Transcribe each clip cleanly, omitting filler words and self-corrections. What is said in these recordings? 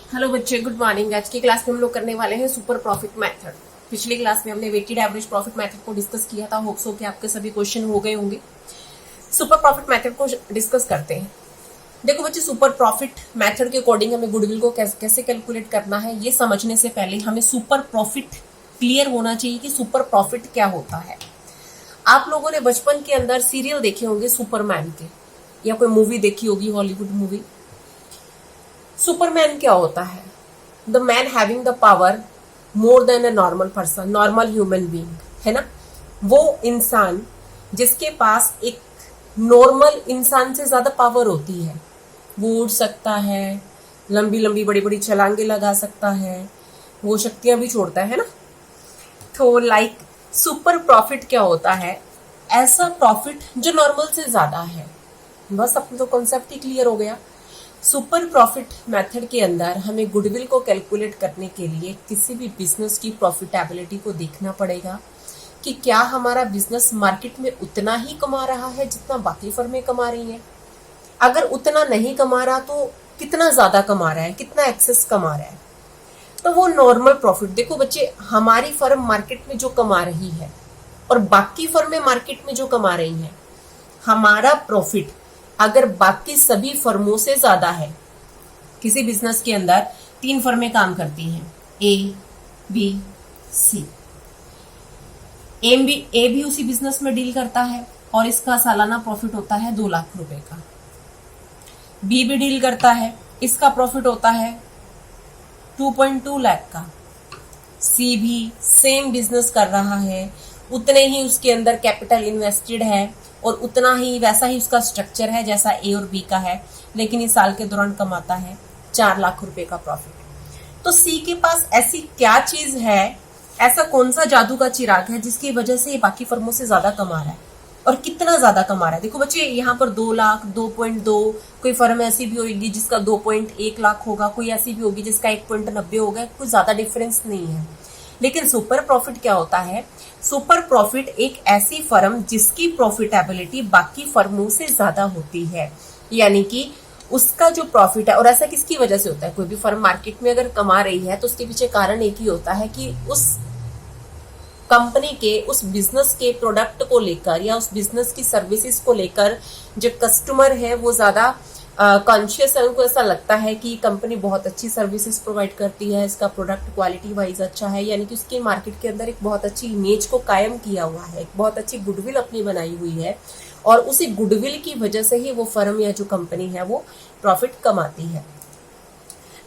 Hello बच्चे, good morning. आज की क्लास में हम लोग करने वाले हैं सुपर प्रॉफिट मेथड। पिछली क्लास में हमने वेटेड एवरेज प्रॉफिट मेथड को डिस्कस किया था। होप्स हो कि आपके सभी क्वेश्चन हो गए होंगे। सुपर प्रॉफिट मेथड को डिस्कस करते हैं। देखो बच्चे, सुपर प्रॉफिट मेथड के अकॉर्डिंग हमें गुडविल को कैसे कैलकुलेट करना है, ये समझने से पहले हमें सुपर प्रॉफिट क्लियर होना चाहिए कि सुपर प्रॉफिट क्या होता है। आप लोगों ने बचपन के अंदर सीरियल देखे होंगे सुपरमैन के, या कोई मूवी देखी होगी, हॉलीवुड मूवी। सुपरमैन क्या होता है? The man having the power more than a normal person, normal human being, है ना। वो इंसान जिसके पास एक नॉर्मल इंसान से ज्यादा पावर होती है। वो उड़ सकता है, लंबी लंबी बड़ी बड़ी छलांगे लगा सकता है, वो शक्तियां भी छोड़ता है ना। तो लाइक सुपर प्रॉफिट क्या होता है? ऐसा प्रॉफिट जो नॉर्मल से ज्यादा है। बस अपना तो कॉन्सेप्ट ही क्लियर हो गया। सुपर प्रॉफिट मेथड के अंदर हमें गुडविल को कैलकुलेट करने के लिए किसी भी बिजनेस की प्रॉफिटेबिलिटी को देखना पड़ेगा कि क्या हमारा बिजनेस मार्केट में उतना ही कमा रहा है जितना बाकी फर्में कमा रही हैं। अगर उतना नहीं कमा रहा तो कितना ज्यादा कमा रहा है, कितना एक्सेस कमा रहा है, तो वो नॉर्मल प्रॉफिट। देखो बच्चे, हमारी फर्म मार्केट में जो कमा रही है और बाकी फर्में मार्केट में जो कमा रही हैं, हमारा प्रॉफिट अगर बाकी सभी फर्मों से ज्यादा है। किसी बिजनेस के अंदर 3 फर्में काम करती हैं, ए बी सी। ए भी उसी बिजनेस में डील करता है और इसका सालाना प्रॉफिट होता है 2 लाख रुपए का। बी भी डील करता है, इसका प्रॉफिट होता है 2.2 लाख का। सी भी सेम बिजनेस कर रहा है, उतने ही उसके अंदर कैपिटल इन्वेस्टेड है और उतना ही वैसा ही उसका स्ट्रक्चर है जैसा ए और बी का है, लेकिन इस साल के दौरान कमाता है 4 लाख रुपए का प्रॉफिट। तो सी के पास ऐसी क्या चीज है, ऐसा कौन सा जादू का चिराग है जिसकी वजह से ये बाकी फर्मों से ज्यादा कमा रहा है, और कितना ज्यादा कमा रहा है? देखो बच्चे, यहाँ पर 2 लाख, 2.2, कोई फर्म ऐसी भी होगी जिसका 2.1 लाख होगा, कोई ऐसी भी होगी जिसका 1.90 होगा। कोई ज्यादा डिफरेंस नहीं है। लेकिन सुपर प्रॉफिट क्या होता है? सुपर प्रॉफिट एक ऐसी फर्म जिसकी प्रॉफिटेबिलिटी बाकी फर्मों से ज्यादा होती है, यानी कि उसका जो प्रॉफिट है। और ऐसा किसकी वजह से होता है? कोई भी फर्म मार्केट में अगर कमा रही है तो उसके पीछे कारण एक ही होता है कि उस कंपनी के, उस बिजनेस के प्रोडक्ट को लेकर या उस बिजनेस की सर्विसेज को लेकर जो कस्टमर है वो ज्यादा कॉन्शियस है। उनको ऐसा लगता है कि कंपनी बहुत अच्छी सर्विसेज प्रोवाइड करती है, इसका प्रोडक्ट क्वालिटी वाइज अच्छा है, यानी कि उसकी मार्केट के अंदर एक बहुत अच्छी इमेज को कायम किया हुआ है, एक बहुत अच्छी गुडविल अपनी बनाई हुई है, और उसी गुडविल की वजह से ही वो फर्म या जो कंपनी है वो प्रॉफिट कमाती है।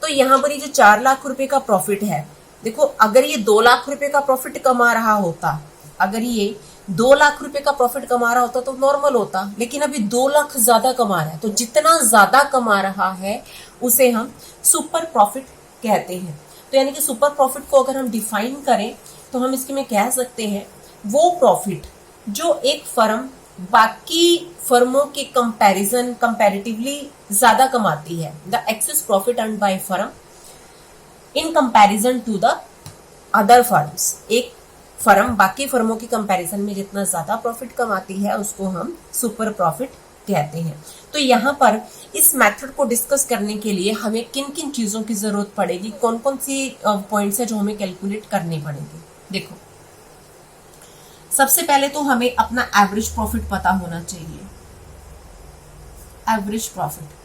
तो यहाँ पर ये जो 4 लाख रुपए का प्रॉफिट है, देखो अगर ये 2 लाख रुपए का प्रॉफिट कमा रहा होता, अगर ये 2 लाख रुपए का प्रॉफिट कमा रहा होता तो नॉर्मल होता, लेकिन अभी 2 लाख ज्यादा कमा रहा है। तो जितना ज्यादा कमा रहा है उसे हम सुपर प्रॉफिट कहते हैं। तो यानी कि सुपर प्रॉफिट को अगर हम डिफाइन करें तो हम इसके में कह सकते हैं वो प्रॉफिट जो एक फर्म बाकी फर्मों के कंपैरिजन कंपैरेटिवली ज्यादा कमाती है। The excess profit earned by firm in comparison to the other firms. एक फर्म बाकी फर्मों की कंपैरिजन में जितना ज्यादा प्रॉफिट कमाती है उसको हम सुपर प्रॉफिट कहते हैं। तो यहाँ पर इस मेथड को डिस्कस करने के लिए हमें किन किन चीजों की जरूरत पड़ेगी, कौन कौन सी पॉइंट्स है जो हमें कैलकुलेट करने पड़ेंगे। देखो, सबसे पहले तो हमें अपना एवरेज प्रॉफिट पता होना चाहिए। Average profit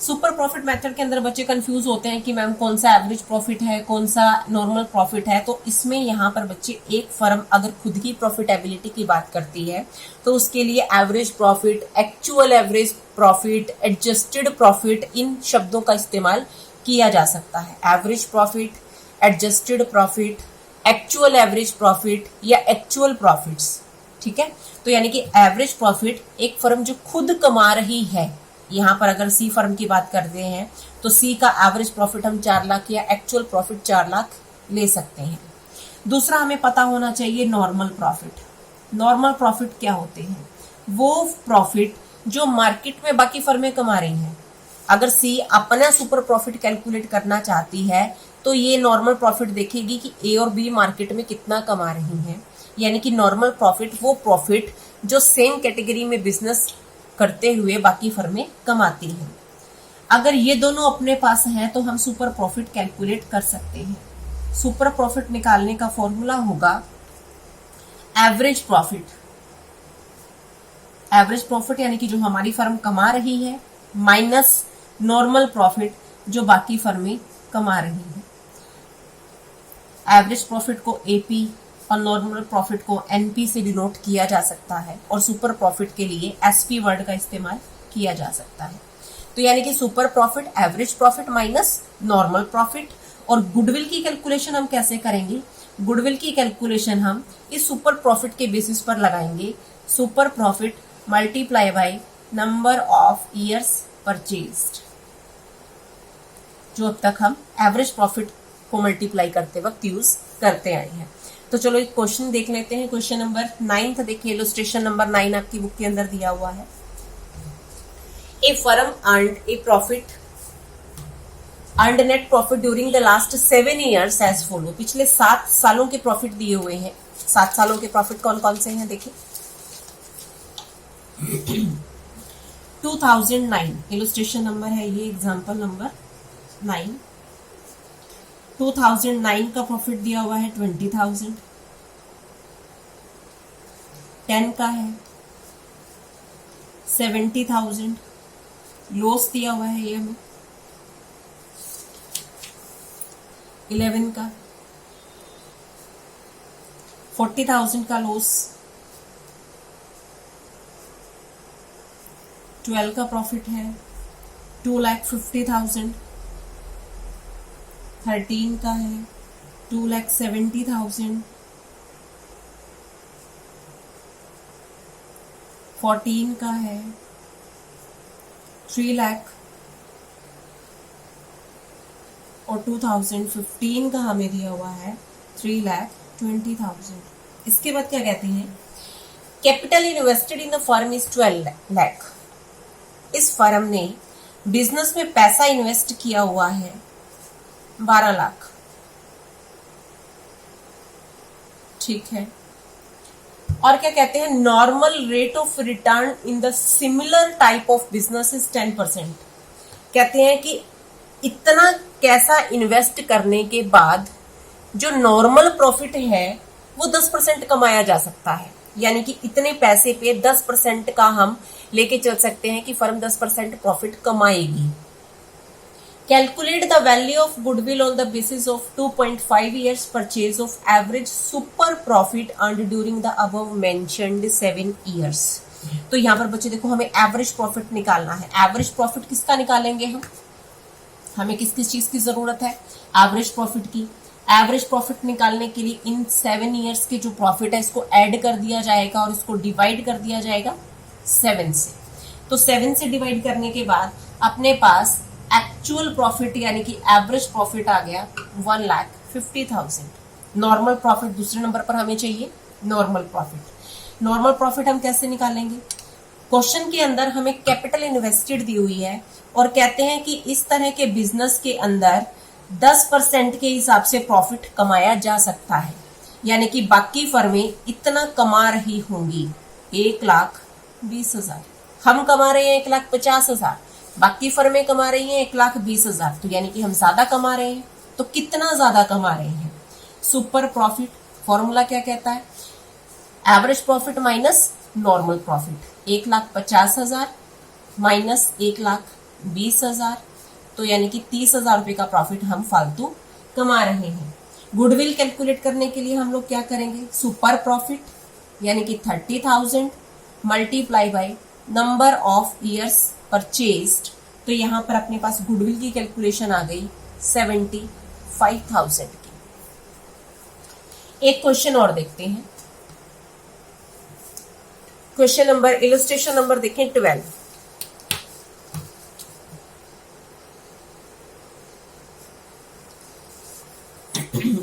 super profit method के अंदर बच्चे कंफ्यूज होते हैं कि मैम कौन सा एवरेज प्रॉफिट है, कौन सा नॉर्मल प्रॉफिट है। तो इसमें यहाँ पर बच्चे, एक फर्म अगर खुद की प्रॉफिटेबिलिटी की बात करती है तो उसके लिए average profit, actual average profit, adjusted profit, इन शब्दों का इस्तेमाल किया जा सकता है। Average profit, adjusted profit, actual average profit या एक्चुअल प्रॉफिट्स। ठीक है, तो यानी कि एवरेज प्रॉफिट एक फर्म जो खुद कमा रही है। यहाँ पर अगर सी फर्म की बात करते हैं तो सी का एवरेज प्रॉफिट हम 4 लाख या एक्चुअल प्रॉफिट 4 लाख ले सकते हैं। दूसरा हमें पता होना चाहिए नॉर्मल प्रॉफिट। नॉर्मल प्रॉफिट क्या होते हैं? वो प्रॉफिट जो मार्केट में बाकी फर्में कमा रही हैं। अगर सी अपना सुपर प्रॉफिट कैलकुलेट करना चाहती है तो ये नॉर्मल प्रॉफिट देखेगी कि ए और बी मार्केट में कितना कमा रही हैं, यानी कि नॉर्मल प्रॉफिट वो प्रॉफिट जो सेम कैटेगरी में बिजनेस करते हुए बाकी फर्में कमाती हैं। अगर ये दोनों अपने पास हैं तो हम सुपर प्रॉफिट कैलकुलेट कर सकते हैं। सुपर प्रॉफिट निकालने का फॉर्मूला होगा एवरेज प्रॉफिट। एवरेज प्रॉफिट यानी कि जो हमारी फर्म कमा रही है माइनस नॉर्मल प्रॉफिट जो बाकी फर्में कमा रही है। एवरेज प्रॉफिट को एपी और नॉर्मल प्रॉफिट को एनपी से डिनोट किया जा सकता है और सुपर प्रॉफिट के लिए एसपी वर्ड का इस्तेमाल किया जा सकता है। तो यानी कि super profit average profit minus normal profit. और गुडविल की कैलकुलेशन हम कैसे करेंगे? गुडविल की कैलकुलेशन हम इस सुपर प्रॉफिट के बेसिस पर लगाएंगे। Super profit multiply by number of years purchased, जो अब तक हम एवरेज प्रॉफिट को मल्टीप्लाई करते वक्त यूज करते आए हैं। तो चलो एक क्वेश्चन देख लेते हैं। क्वेश्चन नंबर 9 देखिए, इलस्ट्रेशन नंबर 9 आपकी बुक के अंदर दिया हुआ है। A firm earned net profit during the last 7 years as follow. पिछले 7 सालों के प्रॉफिट दिए हुए हैं। 7 सालों के प्रॉफिट कौन कौन से हैं देखिए। 2009 इलस्ट्रेशन नंबर है ये, एग्जांपल नंबर 9। 2009 का प्रॉफिट दिया हुआ है 20,000। 10 का है 70,000। लॉस दिया हुआ है ये हमें 11 का। 40,000 का लॉस। 12 का प्रॉफिट है 2,50,000। 13 का है 2,70,000। 14 का है 3 लाख और 2015 का हमें दिया हुआ है 3,20,000। इसके बाद क्या कहते हैं? Capital invested in the firm is 12 lakh. इस फर्म ने बिजनेस में पैसा इन्वेस्ट किया हुआ है 12 लाख। ठीक है। और क्या कहते हैं? Normal rate of return in the similar type of business is 10%। कहते हैं कि इतना कैसा इन्वेस्ट करने के बाद जो नॉर्मल प्रॉफिट है वो 10% कमाया जा सकता है। यानी कि इतने पैसे पे 10% का हम लेके चल सकते हैं कि फर्म 10% प्रॉफिट कमाएगी। Calculate the value of goodwill on the basis of 2.5 years purchase of average super profit earned during the above mentioned 7 years। तो यहाँ पर बच्चे देखो, हमें एवरेज प्रॉफिट निकालना है। एवरेज प्रॉफिट किसका निकालेंगे हम? हमें किस किस चीज की जरूरत है? एवरेज प्रॉफिट की। एवरेज प्रॉफिट निकालने के लिए इन 7 years के जो प्रॉफिट है इसको ऐड कर दिया जाएगा और इसको डिवाइड कर दिया जाएगा 7 से। तो 7 से डिवाइड करने के बाद अपने पास एक्चुअल प्रॉफिट यानी कि एवरेज प्रॉफिट आ गया 1,50,000। नॉर्मल प्रॉफिट दूसरे नंबर पर हमें चाहिए। नॉर्मल प्रॉफिट, नॉर्मल प्रॉफिट हम कैसे निकालेंगे? क्वेश्चन के अंदर हमें कैपिटल इन्वेस्टेड दी हुई है और कहते हैं कि इस तरह के बिजनेस के अंदर 10% के हिसाब से प्रॉफिट कमाया जा सकता है। यानी कि बाकी फर्में इतना कमा रही होंगी 1,20,000। हम कमा रहे हैं 1,50,000, बाकी फर्में कमा रही हैं 1,20,000। तो यानी कि हम ज्यादा कमा रहे हैं। तो कितना ज्यादा कमा रहे हैं? सुपर प्रॉफिट फॉर्मूला क्या कहता है? Average profit minus normal profit. 1,50,000 minus 1,20,000, तो यानी कि 30,000 रुपए का प्रॉफिट हम फालतू कमा रहे हैं। गुडविल कैलकुलेट करने के लिए हम लोग क्या करेंगे? सुपर प्रॉफिट यानी कि 30,000 multiply by number of years purchased. तो यहां पर अपने पास गुडविल की कैलकुलेशन आ गई 75,000 की। एक क्वेश्चन और देखते हैं। क्वेश्चन नंबर, इलस्ट्रेशन नंबर देखें 12।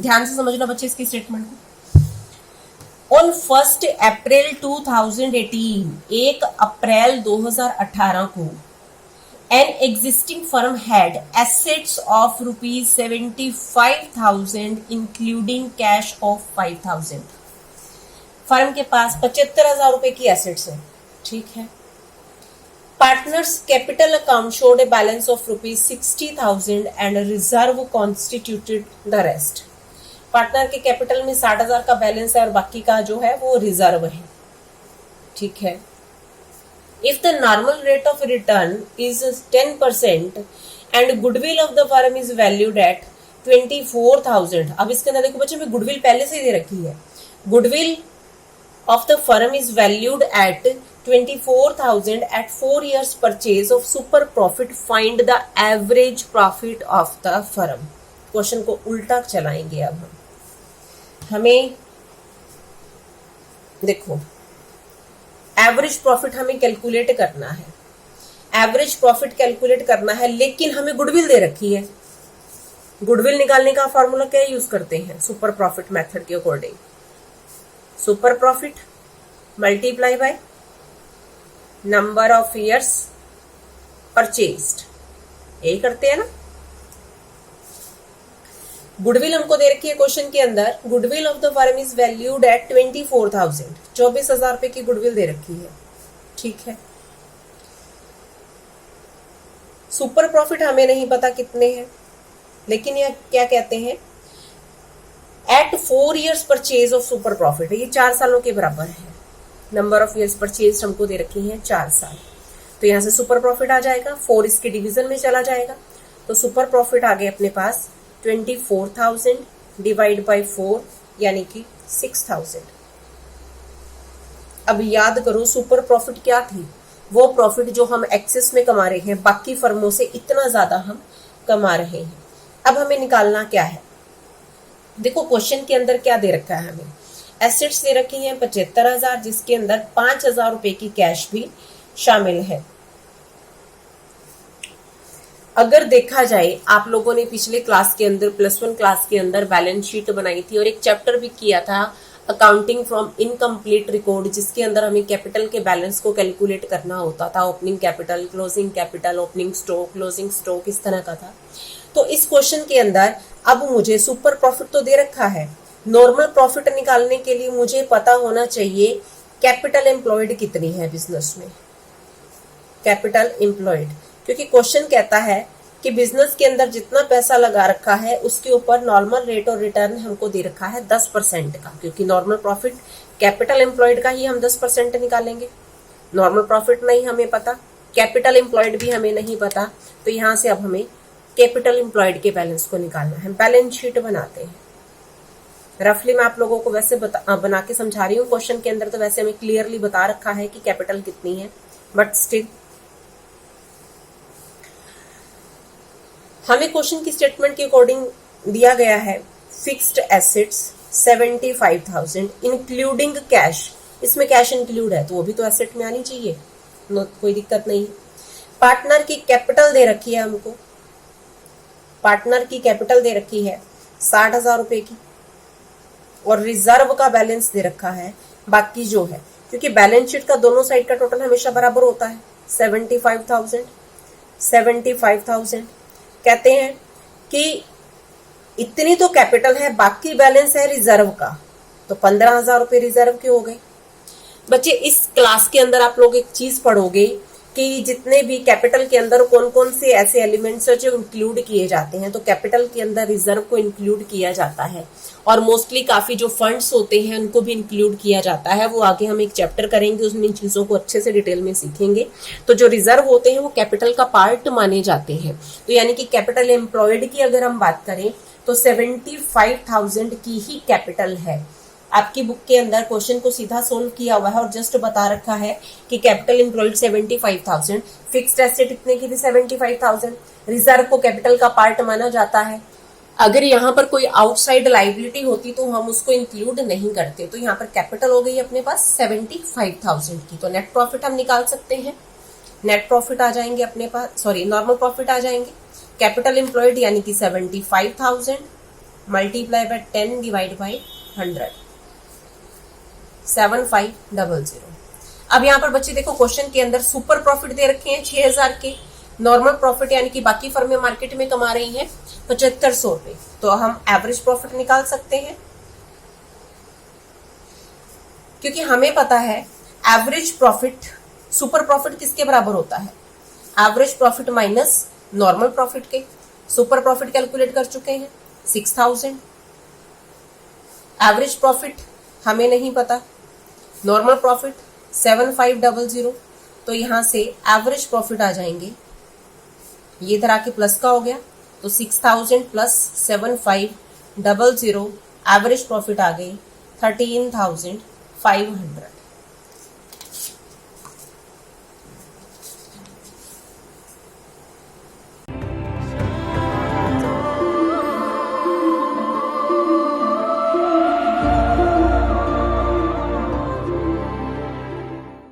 ध्यान से समझना बच्चे इसकी स्टेटमेंट को। ऑन 1 अप्रैल 2018, 1 अप्रैल 2018 को an existing firm had assets of ₹75,000 including cash of 5,000। Firm के पास 75,000 रुपए की एसेट्स है। ठीक है। Partners capital account showed a balance of rupees 60,000 and a reserve constituted the rest. Partner के कैपिटल में 60,000 का बैलेंस है और बाकी का जो है वो रिजर्व है, ठीक है। If the normal rate of return is 10% and goodwill of the firm is valued at 24,000, अब इसके अंदर देखो बच्चे में गुडविल पहले से ही दे रखी है। Goodwill of the firm is valued at 24,000 at 4 years purchase of super profit. Find the average profit of the firm. Question को उल्टा चलाएंगे अब हमें देखो एवरेज प्रॉफिट हमें कैलकुलेट करना है, एवरेज प्रॉफिट कैलकुलेट करना है, लेकिन हमें गुडविल दे रखी है। गुडविल निकालने का फॉर्मूला क्या यूज करते हैं सुपर प्रॉफिट मेथड के according, super profit multiply by number of years purchased, यही करते हैं ना। गुडविल हमको दे रखी है क्वेश्चन के अंदर, goodwill of the firm is valued at 24,000, 24,000 रुपए की गुडविल दे रखी है, ठीक है। सुपर प्रॉफिट हमें नहीं पता कितने हैं, लेकिन यह क्या कहते हैं at 4 years purchase of super profit, ये 4 सालों के बराबर है। नंबर ऑफ ईयर्स परचेज हमको दे रखी है 4 साल, तो यहां से सुपर प्रॉफिट आ जाएगा, 4 इसके डिवीजन में चला जाएगा, तो सुपर प्रॉफिट आ गए अपने पास 24,000 डिवाइड बाई 4 यानी कि 6,000। अब याद करो सुपर प्रॉफिट क्या थी, वो प्रॉफिट जो हम एक्सेस में कमा रहे हैं, बाकी फर्मों से इतना ज्यादा हम कमा रहे हैं। अब हमें निकालना क्या है, देखो क्वेश्चन के अंदर क्या दे रखा है, हमें एसेट्स दे रखी हैं 75,000, जिसके अंदर 5,000 रुपए की कैश भी शामिल है। अगर देखा जाए आप लोगों ने पिछले क्लास के अंदर +1 क्लास के अंदर बैलेंस शीट बनाई थी और एक चैप्टर भी किया था अकाउंटिंग फ्रॉम इनकम्प्लीट रिकॉर्ड, जिसके अंदर हमें कैपिटल के बैलेंस को कैलकुलेट करना होता था, opening capital, closing capital, opening stock, closing stock, इस तरह का था। तो इस क्वेश्चन के अंदर अब मुझे सुपर प्रॉफिट तो दे रखा है, नॉर्मल प्रॉफिट निकालने के लिए मुझे पता होना चाहिए कैपिटल एम्प्लॉयड कितनी है बिजनेस में, कैपिटल एम्प्लॉयड, क्योंकि क्वेश्चन कहता है कि बिजनेस के अंदर जितना पैसा लगा रखा है उसके ऊपर नॉर्मल रेट और रिटर्न हमको दे रखा है 10% का, क्योंकि नॉर्मल प्रॉफिट कैपिटल एम्प्लॉयड का ही हम 10% निकालेंगे। नॉर्मल प्रॉफिट नहीं हमें पता, कैपिटल एम्प्लॉयड भी हमें नहीं पता, तो यहां से अब हमें कैपिटल एम्प्लॉयड के बैलेंस को निकालना है। बैलेंस शीट बनाते हैं, रफली मैं आप लोगों को वैसे बना के समझा रही हूँ, क्वेश्चन के अंदर तो वैसे हमें क्लियरली बता रखा है कि कैपिटल कितनी है, बट स्टिल हमें क्वेश्चन की स्टेटमेंट के अकॉर्डिंग दिया गया है फिक्स्ड एसेट्स 75,000 इंक्लूडिंग कैश, इसमें कैश इंक्लूड है तो वो भी तो एसेट में आनी चाहिए, कोई दिक्कत नहीं। पार्टनर की कैपिटल दे रखी है हमको, पार्टनर की कैपिटल दे रखी है 60,000 रुपए की, और रिजर्व का बैलेंस दे रखा है बाकी जो है, क्योंकि बैलेंस शीट का दोनों साइड का टोटल हमेशा बराबर होता है 75,000। कहते हैं कि इतनी तो कैपिटल है, बाकी बैलेंस है रिजर्व का, तो 15,000 रुपए रिजर्व के हो गए। बच्चे इस क्लास के अंदर आप लोग एक चीज पढ़ोगे कि जितने भी कैपिटल के अंदर कौन कौन से ऐसे एलिमेंट्स हैं जो इंक्लूड किए जाते हैं, तो कैपिटल के अंदर रिजर्व को इंक्लूड किया जाता है, और मोस्टली काफी जो फंड्स होते हैं उनको भी इंक्लूड किया जाता है। वो आगे हम एक चैप्टर करेंगे, उसमें इन चीजों को अच्छे से डिटेल में सीखेंगे। तो जो रिजर्व होते हैं वो कैपिटल का पार्ट माने जाते हैं। तो यानी कि कैपिटल एम्प्लॉयड की अगर हम बात करें तो 75,000 की ही कैपिटल है। आपकी बुक के अंदर क्वेश्चन को सीधा सोल्व किया हुआ है और जस्ट बता रखा है कि कैपिटल एम्प्लॉयड 75,000, फिक्स्ड एसेट इतने की थी 75,000, रिजर्व को कैपिटल का पार्ट माना जाता है। अगर यहाँ पर कोई आउटसाइड लाइबिलिटी होती तो हम उसको इंक्लूड नहीं करते, तो यहाँ पर कैपिटल हो गई अपने पास 75,000 की। तो नेट प्रॉफिट हम निकाल सकते हैं, नेट प्रॉफिट आ जाएंगे अपने पास, सॉरी नॉर्मल प्रॉफिट आ जाएंगे। कैपिटल एम्प्लॉयड यानी कि 75,000 मल्टीप्लाई बाय 10 डिवाइड बाई 100, 7500। अब यहाँ पर बच्चे देखो क्वेश्चन के अंदर सुपर प्रॉफिट दे रखे हैं 6,000 के, नॉर्मल प्रॉफिट यानी कि बाकी फर्में मार्केट में कमा रही हैं 7500 रुपए, तो हम एवरेज प्रॉफिट निकाल सकते हैं, क्योंकि हमें पता है एवरेज प्रॉफिट सुपर प्रॉफिट किसके बराबर होता है? Average profit minus normal profit के। सुपर प्रॉफिट कैलकुलेट कर चुके हैं 6000, एवरेज प्रॉफिट हमें नहीं पता, नॉर्मल प्रॉफिट 7500, तो यहां से एवरेज प्रॉफिट आ जाएंगे, ये इधर आके प्लस का हो गया, तो 6000 प्लस 7500 एवरेज प्रॉफिट आ गई 13500।